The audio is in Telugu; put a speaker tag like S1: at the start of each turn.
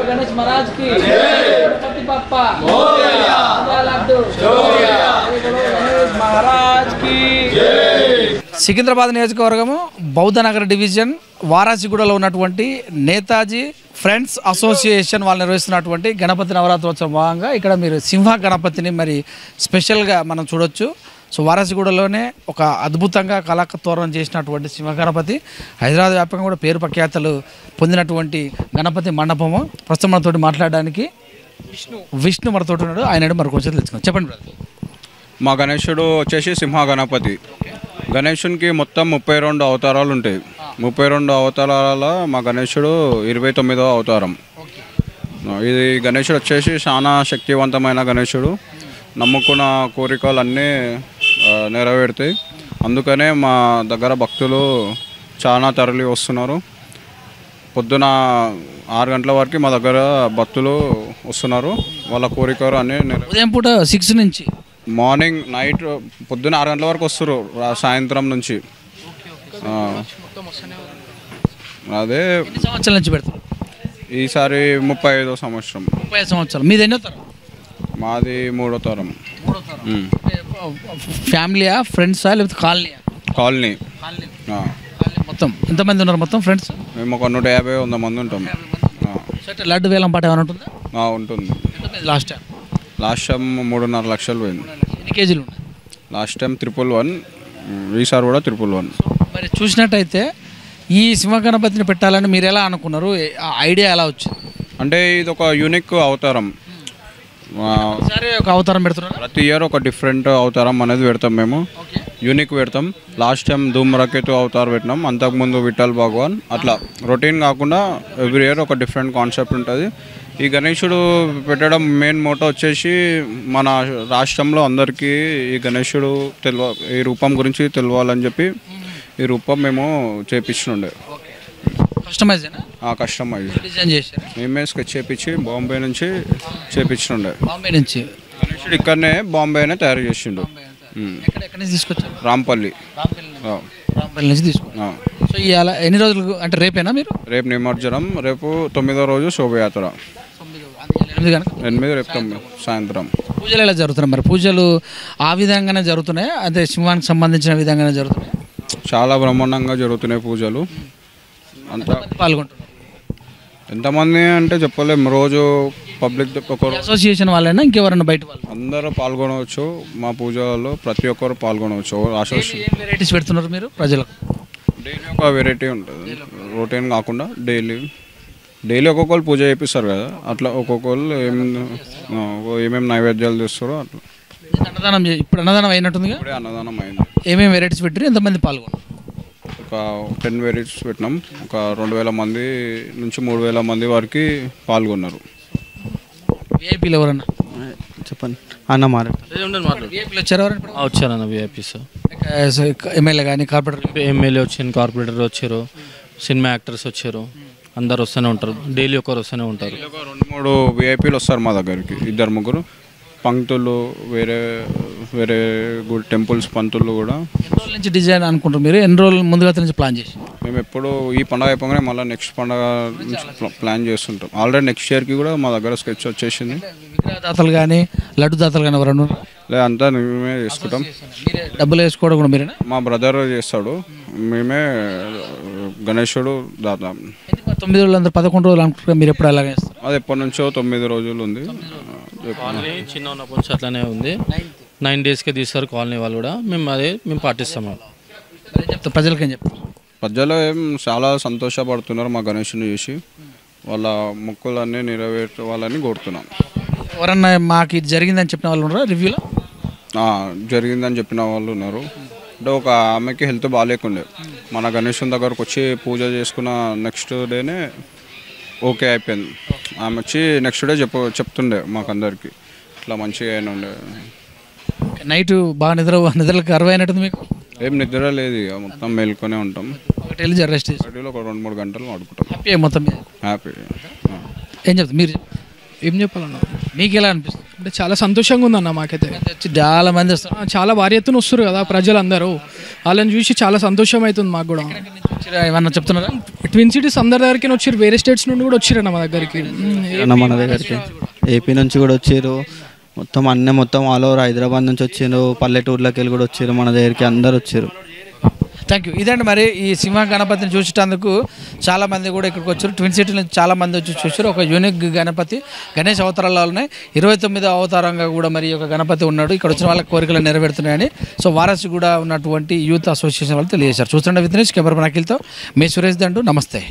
S1: गणेश महाराज की गणपति बप्पा लड्डू गणेश महाराज की సికింద్రాబాద్ నియోజకవర్గము బౌద్ధనగర్ డివిజన్ వారాసిగూడలో ఉన్నటువంటి నేతాజీ ఫ్రెండ్స్ అసోసియేషన్ వాళ్ళు నిర్వహిస్తున్నటువంటి గణపతి నవరాత్రోత్సవం భాగంగా ఇక్కడ మీరు సింహ గణపతిని మరి స్పెషల్గా మనం చూడొచ్చు. సో వారాసిగూడలోనే ఒక అద్భుతంగా కళాకతోరణం చేసినటువంటి సింహ గణపతి హైదరాబాద్ వ్యాప్తంగా కూడా పేరు ప్రఖ్యాతలు పొందినటువంటి గణపతి మండపము. ప్రస్తుతం మనతోటి మాట్లాడడానికి విష్ణు మనతోటి ఉన్నాడు. ఆయన మరి కొంచెం తెలుసుకుందాం. చెప్పండి బ్రదర్.
S2: మా గణేశుడు వచ్చేసి సింహ గణపతి. గణేశునికి మొత్తం 32 అవతారాలు ఉంటాయి. 32 అవతారాల మా గణేశుడు 29వ అవతారం. ఇది గణేశుడు వచ్చేసి చాలా శక్తివంతమైన గణేశుడు. నమ్ముకున్న కోరికలన్నీ నెరవేరుతాయి. అందుకనే మా దగ్గర భక్తులు చాలా తరలి వస్తున్నారు. పొద్దున 6 గంటల వరకు మా దగ్గర భక్తులు వస్తున్నారు. వాళ్ళ కోరికలు అన్నీ
S1: ఉదయం పూట 6 నుంచి
S2: మార్నింగ్ నైట్ పొద్దున్న 6 గంటల వరకు వస్తారు. సాయంత్రం నుంచి అదే
S1: సంవత్సరాల నుంచి పెడతారు.
S2: ఈసారి 35వ సంవత్సరం.
S1: 35 సంవత్సరాలు. మీది ఎన్నో తరం?
S2: మాది 3వ తరం.
S1: ఫ్యామిలీయా ఫ్రెండ్సా లేకపోతే కాలనీయా?
S2: కాలనీ.
S1: మొత్తం ఎంతమంది ఉన్నారు మొత్తం ఫ్రెండ్స్?
S2: మేము ఒక 150-100 మంది ఉంటాం.
S1: లడ్డు వేలం పాట ఏమైనా ఉంటుందా?
S2: ఉంటుంది.
S1: లాస్ట్ టైం
S2: 3.5 లక్షలు పోయింది.
S1: ఎన్ని కేజీలు ఉన్నాయి?
S2: లాస్ట్ టైం 111, ఈసారి కూడా 111.
S1: మరి చూసినట్టయితే ఈ సింహ గణపతిని పెట్టాలని మీరు ఎలా అనుకున్నారు? ఆ ఐడియా ఎలా వచ్చింది?
S2: అంటే ఇది ఒక యూనిక్ అవతారం.
S1: సరే, ఒక అవతారం పెడుతున్నారు.
S2: ప్రతి ఇయర్ ఒక డిఫరెంట్ అవతారం అనేది పెడతాం. మేము యూనిక్ పెడతాం. లాస్ట్ టైం ధూమ్రకేతు అవతారం పెట్టినాం. అంతకుముందు విఠల్ భగవాన్. అట్లా రొటీన్ కాకుండా ఎవ్రీ ఇయర్ ఒక డిఫరెంట్ కాన్సెప్ట్ ఉంటుంది. ఈ గణేశుడు పెట్టడం మెయిన్ మోటో వచ్చేసి మన రాష్ట్రంలో అందరికీ ఈ గణేశుడు ఈ రూపం గురించి తెలియాలని చెప్పి ఈ రూపం మేము చేపించుండే.
S1: కస్టమైజ్ డిజైన్ చేశారు.
S2: మేమే స్కెచ్ చేపించి బాంబే నుంచి చేపించుండే.
S1: బాంబే నుంచి
S2: గణేశుడు ఇక్కడనే బాంబేనే తయారు చేసిండు.
S1: ఎక్కడి నుంచి తీసుకొచ్చారు?
S2: రాంపల్లి
S1: నుంచి తీసుకున్నాం. సో ఇవాళ ఎన్ని రోజులు అంటే రేపేనా మీరు?
S2: రేపు నిమజ్జనం, రేపు 9వ రోజు శోభయాత్ర. 8 రేపు 9 సాయంత్రం.
S1: పూజలు ఎలా జరుగుతున్నాయి మరి? పూజలు ఆ విధంగానే జరుగుతున్నాయి, అదే సింహానికి సంబంధించిన విధంగానే జరుగుతున్నాయి?
S2: చాలా బ్రహ్మాండంగా జరుగుతున్నాయి పూజలు. అంతా
S1: పాల్గొంటున్నారు.
S2: ఎంతమంది అంటే చెప్పలేము. రోజు పబ్లిక్
S1: అసోసియేషన్ వాళ్ళైనా ఇంకెవరైనా బయట వాళ్ళు
S2: అందరూ పాల్గొనవచ్చు. మా పూజలలో ప్రతి ఒక్కరు పాల్గొనవచ్చు. అసోసియేషన్
S1: వెరైటీస్ పెడుతున్నారు మీరు ప్రజలకు?
S2: డైలీ ఒక వెరైటీ ఉంటుంది. రొటీన్ కాకుండా డైలీ ఒక్కొక్కరు పూజ చేపిస్తారు కదా, అట్లా ఒక్కొక్కరు ఏమేమి నైవేద్యాలు చేస్తారో అట్లా.
S1: అన్నదానం ఇప్పుడు అన్నదానం అయినట్టుంది.
S2: ఇప్పుడే అన్నదానం అయింది.
S1: ఏమేమి వెరైటీస్ పెట్టారు? ఎంతమంది పాల్గొన్నారు?
S2: ఒక 10 వెరైటీస్ పెట్టినాం. ఒక 2000 మంది నుంచి 3000 మంది వరకు పాల్గొన్నారు.
S1: విఐపీలు ఎవరన్నా
S3: చెప్పండి అన్న
S1: విఐపీలు వచ్చారు?
S3: వచ్చారన్న విఐపీస్.
S1: ఎమ్మెల్యే కానీ కార్పొరేటర్?
S3: ఎమ్మెల్యే వచ్చారు, కార్పొరేటర్ వచ్చారు, సినిమా యాక్టర్స్ వచ్చారు. అందరు వస్తూనే ఉంటారు. డైలీ ఒకరు వస్తూనే ఉంటారు.
S2: 2-3 విఐపీలు వస్తారు మా దగ్గరికి. 2-3 పంక్తులు, వేరే వేరే గుడ్ టెంపుల్స్ పంతులు కూడా.
S1: ఎన్ని రోజుల నుంచి డిజైన్ అనుకుంటారు మీరు? ఎన్ని రోజులు ముందుగా నుంచి ప్లాన్ చేసి?
S2: మేము ఎప్పుడు ఈ పండుగ అయిపోగానే మళ్ళీ నెక్స్ట్ పండుగ నుంచి ప్లాన్ చేస్తుంటాం. ఆల్రెడీ నెక్స్ట్ ఇయర్కి కూడా మా దగ్గర స్కెచ్ వచ్చేసింది.
S1: విగ్రహదాతలు కానీ లడ్డు దాతలు కానీ ఎవరన్నా?
S2: లేదా అంతా మేమే చేసుకుంటాం.
S1: డబ్బులు వేసుకోవడం కూడా మీరేనా?
S2: మా బ్రదర్ చేస్తాడు. మేమే గణేశుడు దాత.
S1: 9 రోజులు అందరూ 11 రోజులు అనుకుంటున్నారు. మీరు ఎప్పుడు అలాగే చేస్తారు?
S2: అది ఎప్పటి నుంచో 9 రోజులు ఉంది.
S3: చిన్న ఉన్నప్పటి నుంచి అట్లానే ఉంది. 9 డేస్కే తీస్తారు కాలనీ వాళ్ళు కూడా. మేము పాటిస్తాము.
S1: చెప్తాం ప్రజలకి. ఏం చెప్తారు?
S2: ప్రజలు చాలా సంతోషపడుతున్నారు మా గణేశుని చూసి. వాళ్ళ మొక్కులన్నీ నెరవేర్చాలని కోరుతున్నాం.
S1: ఎవరన్నా మాకు ఇది జరిగిందని చెప్పిన వాళ్ళు ఉన్నారా రివ్యూలో?
S2: జరిగిందని చెప్పిన వాళ్ళు ఉన్నారు. అంటే ఒక ఆమెకి హెల్త్ బాగాలేకుండే, మన గణేశుని దగ్గరకు వచ్చి పూజ చేసుకున్న నెక్స్ట్ డేనే ఓకే అయిపోయింది. ఆమె వచ్చి నెక్స్ట్ డే చెప్తుండే మాకందరికి ఇట్లా మంచిగా అయినా ఉండే.
S1: నైట్ బాగా నిద్రలకు అరవైనట్టుంది మీకు?
S2: ఏం నిద్ర లేదు, ఇక మొత్తం మేల్కొనే ఉంటాం.
S1: ఒకటి రెస్ట్
S2: ఒక 2-3 గంటలు ఆడుకుంటాం.
S1: హ్యాపీ మొత్తం.
S2: హ్యాపీ.
S1: ఏం చెప్తారు మీరు?
S3: ఏం చెప్పాలన్నా?
S1: మీకు ఎలా అనిపిస్తుంది?
S4: అంటే చాలా సంతోషంగా ఉందన్న మాకైతే.
S1: చాలా మంది వస్తారు.
S4: చాలా భారీ ఎత్తున వస్తారు కదా ప్రజలందరూ, వాళ్ళని చూసి చాలా సంతోషం అవుతుంది మాకు కూడా.
S1: ఏమన్నా చెప్తున్నారా?
S4: ట్విన్ సిటీస్ అందరి దగ్గరికి వచ్చారు, వేరే స్టేట్స్ నుండి కూడా వచ్చారన్న మా దగ్గరికి.
S5: మన దగ్గరికి ఏపీ నుంచి కూడా వచ్చారు, మొత్తం ఆల్ ఓవర్ హైదరాబాద్ నుంచి వచ్చారు, పల్లెటూర్లోకి వెళ్ళి కూడా వచ్చారు, మన దగ్గరికి అందరు వచ్చారు.
S1: Thank you. ఇదండి మరి ఈ సింహ గణపతిని చూసేటందుకు చాలామంది కూడా ఇక్కడికి వచ్చారు. ట్విన్ సిటీ నుంచి చాలామంది వచ్చి చూసారు. ఒక యూనిక్ గణపతి, గణేష్ అవతారాలు ఉన్నాయి. 29వ అవతారంగా కూడా మరి ఒక గణపతి ఉన్నాడు. ఇక్కడ వచ్చిన వాళ్ళకి కోరికలు నెరవేరుతున్నాయని సో వారసి కూడా ఉన్నటువంటి యూత్ అసోసియేషన్ వాళ్ళు తెలియజేశారు. చూస్తుండే విత్ న్యూస్ కెమెరా అఖిల్తో మీ సురేష్ దండు. నమస్తే.